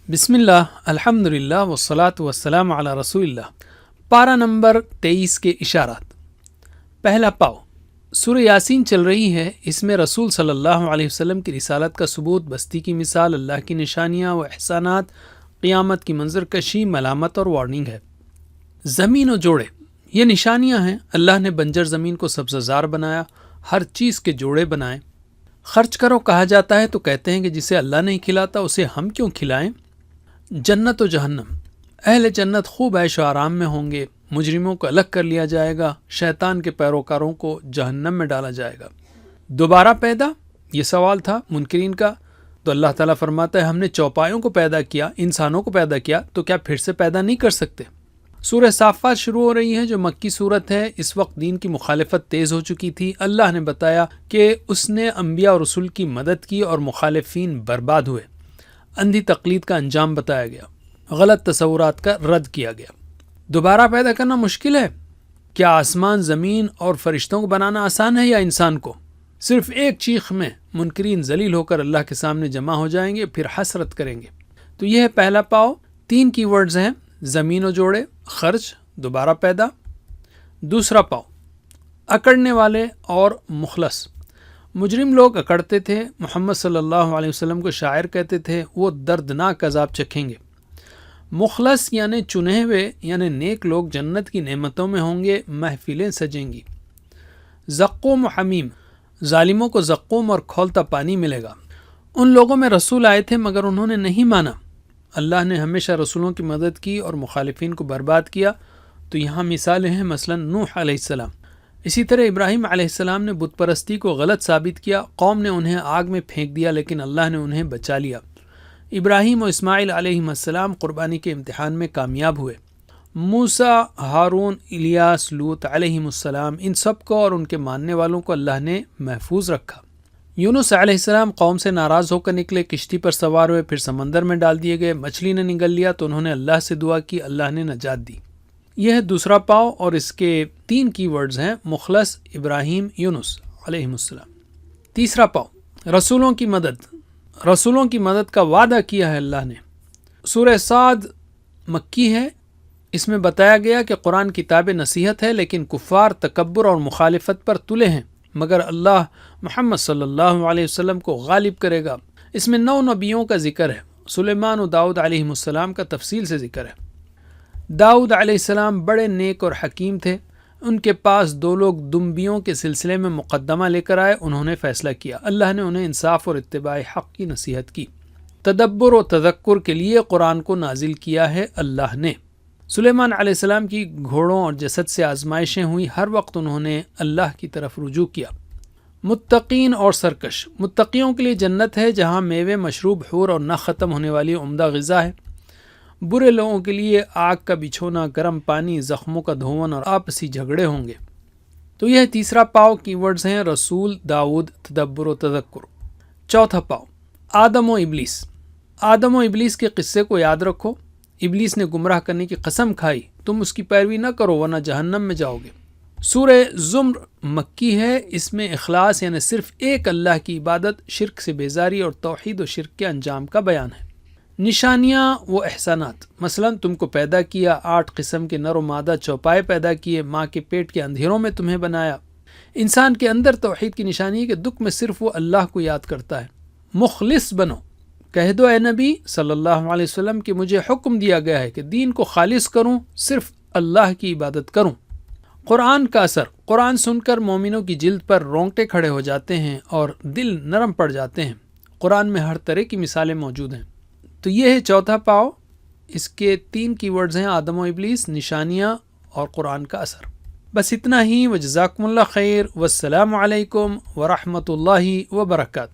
بسم اللہ، الحمدللہ والصلاة والسلام علی رسول اللہ۔ پارہ نمبر 23 کے اشارات۔ پہلا پاؤ، سورہ یاسین چل رہی ہے۔ اس میں رسول صلی اللہ علیہ وسلم کی رسالت کا ثبوت، بستی کی مثال، اللہ کی نشانیاں و احسانات، قیامت کی منظر کشی، ملامت اور وارننگ ہے۔ زمین و جوڑے، یہ نشانیاں ہیں۔ اللہ نے بنجر زمین کو سبززار بنایا، ہر چیز کے جوڑے بنائے۔ خرچ کرو کہا جاتا ہے تو کہتے ہیں کہ جسے اللہ نہیں کھلاتا اسے ہم کیوں کھلائیں۔ جنت و جہنم، اہل جنت خوب عیش و آرام میں ہوں گے، مجرموں کو الگ کر لیا جائے گا، شیطان کے پیروکاروں کو جہنم میں ڈالا جائے گا۔ دوبارہ پیدا، یہ سوال تھا منکرین کا، تو اللہ تعالیٰ فرماتا ہے ہم نے چوپایوں کو پیدا کیا، انسانوں کو پیدا کیا، تو کیا پھر سے پیدا نہیں کر سکتے؟ سورہ صافات شروع ہو رہی ہے جو مکی صورت ہے۔ اس وقت دین کی مخالفت تیز ہو چکی تھی۔ اللہ نے بتایا کہ اس نے انبیاء اور رسول کی مدد کی اور مخالفین برباد ہوئے۔ اندھی تقلید کا انجام بتایا گیا، غلط تصورات کا رد کیا گیا۔ دوبارہ پیدا کرنا مشکل ہے؟ کیا آسمان، زمین اور فرشتوں کو بنانا آسان ہے یا انسان کو؟ صرف ایک چیخ میں منکرین ذلیل ہو کر اللہ کے سامنے جمع ہو جائیں گے، پھر حسرت کریں گے۔ تو یہ ہے پہلا پاؤ۔ 3 کی ورڈز ہیں، زمین و جوڑے، خرچ، دوبارہ پیدا۔ دوسرا پاؤ، اکڑنے والے اور مخلص۔ مجرم لوگ اکڑتے تھے، محمد صلی اللہ علیہ وسلم کو شاعر کہتے تھے، وہ دردناک عذاب چکھیں گے۔ مخلص یعنی چنے ہوئے، یعنی نیک لوگ جنت کی نعمتوں میں ہوں گے، محفلیں سجیں گی۔ زقوم و حمیم، ظالموں کو زقوم اور کھولتا پانی ملے گا۔ ان لوگوں میں رسول آئے تھے مگر انہوں نے نہیں مانا۔ اللہ نے ہمیشہ رسولوں کی مدد کی اور مخالفین کو برباد کیا۔ تو یہاں مثالیں ہیں، مثلا نوح علیہ السلام۔ اسی طرح ابراہیم علیہ السلام نے بت پرستی کو غلط ثابت کیا، قوم نے انہیں آگ میں پھینک دیا لیکن اللہ نے انہیں بچا لیا۔ ابراہیم و اسماعیل علیہ السلام قربانی کے امتحان میں کامیاب ہوئے۔ موسیٰ، ہارون، الیاس، لوط علیہ السلام، ان سب کو اور ان کے ماننے والوں کو اللہ نے محفوظ رکھا۔ یونس علیہ السلام قوم سے ناراض ہو کر نکلے، کشتی پر سوار ہوئے، پھر سمندر میں ڈال دیے گئے، مچھلی نے نگل لیا تو انہوں نے اللہ سے دعا کی، اللہ نے نجات دی۔ یہ ہے دوسرا پاؤ اور اس کے 3 کی ورڈز ہیں، مخلص، ابراہیم، یونس علیہ السلام۔ تیسرا پاؤ، رسولوں کی مدد۔ رسولوں کی مدد کا وعدہ کیا ہے اللہ نے۔ سورہ صاد مکی ہے۔ اس میں بتایا گیا کہ قرآن کتاب نصیحت ہے لیکن کفار تکبر اور مخالفت پر تلے ہیں، مگر اللہ محمد صلی اللہ علیہ وسلم کو غالب کرے گا۔ اس میں 9 نبیوں کا ذکر ہے، سلیمان و داؤد علیہ السلام کا تفصیل سے ذکر ہے۔ داؤد علیہ السلام بڑے نیک اور حکیم تھے۔ ان کے پاس 2 لوگ دنبیوں کے سلسلے میں مقدمہ لے کر آئے، انہوں نے فیصلہ کیا۔ اللہ نے انہیں انصاف اور اتباع حق کی نصیحت کی۔ تدبر و تذکر کے لیے قرآن کو نازل کیا ہے اللہ نے۔ سلیمان علیہ السلام کی گھوڑوں اور جسد سے آزمائشیں ہوئی، ہر وقت انہوں نے اللہ کی طرف رجوع کیا۔ متقین اور سرکش، متقیوں کے لیے جنت ہے جہاں میوے، مشروب، حور اور نہ ختم ہونے والی عمدہ غذا ہے۔ برے لوگوں کے لیے آگ کا بچھونا، گرم پانی، زخموں کا دھون اور آپسی جھگڑے ہوں گے۔ تو یہ تیسرا پاؤ کی ورڈز ہیں، رسول، داؤد، تدبر و تذکر۔ چوتھا پاؤ، آدم و ابلیس۔ آدم و ابلیس کے قصے کو یاد رکھو۔ ابلیس نے گمراہ کرنے کی قسم کھائی، تم اس کی پیروی نہ کرو ورنہ جہنم میں جاؤ گے۔ سورہ زمر مکی ہے۔ اس میں اخلاص یعنی صرف ایک اللہ کی عبادت، شرک سے بیزاری اور توحید و شرک کے انجام کا بیان ہے۔ نشانیاں و احسانات، مثلا تم کو پیدا کیا، 8 قسم کے نر و مادہ چوپائے پیدا کیے، ماں کے پیٹ کے اندھیروں میں تمہیں بنایا۔ انسان کے اندر توحید کی نشانی ہے کہ دکھ میں صرف وہ اللہ کو یاد کرتا ہے۔ مخلص بنو، کہہ دو اے نبی صلی اللہ علیہ وسلم کہ مجھے حکم دیا گیا ہے کہ دین کو خالص کروں، صرف اللہ کی عبادت کروں۔ قرآن کا اثر، قرآن سن کر مومنوں کی جلد پر رونگٹے کھڑے ہو جاتے ہیں اور دل نرم پڑ جاتے ہیں۔ قرآن میں ہر طرح کی مثالیں موجود ہیں۔ تو یہ ہے چوتھا پاؤ۔ اس کے 3 کی ورڈز ہیں، آدم و ابلیس، نشانیاں اور قرآن کا اثر۔ بس اتنا ہی۔ وجزاکم اللہ خیر، والسلام علیکم ورحمۃ اللہ وبرکاتہ۔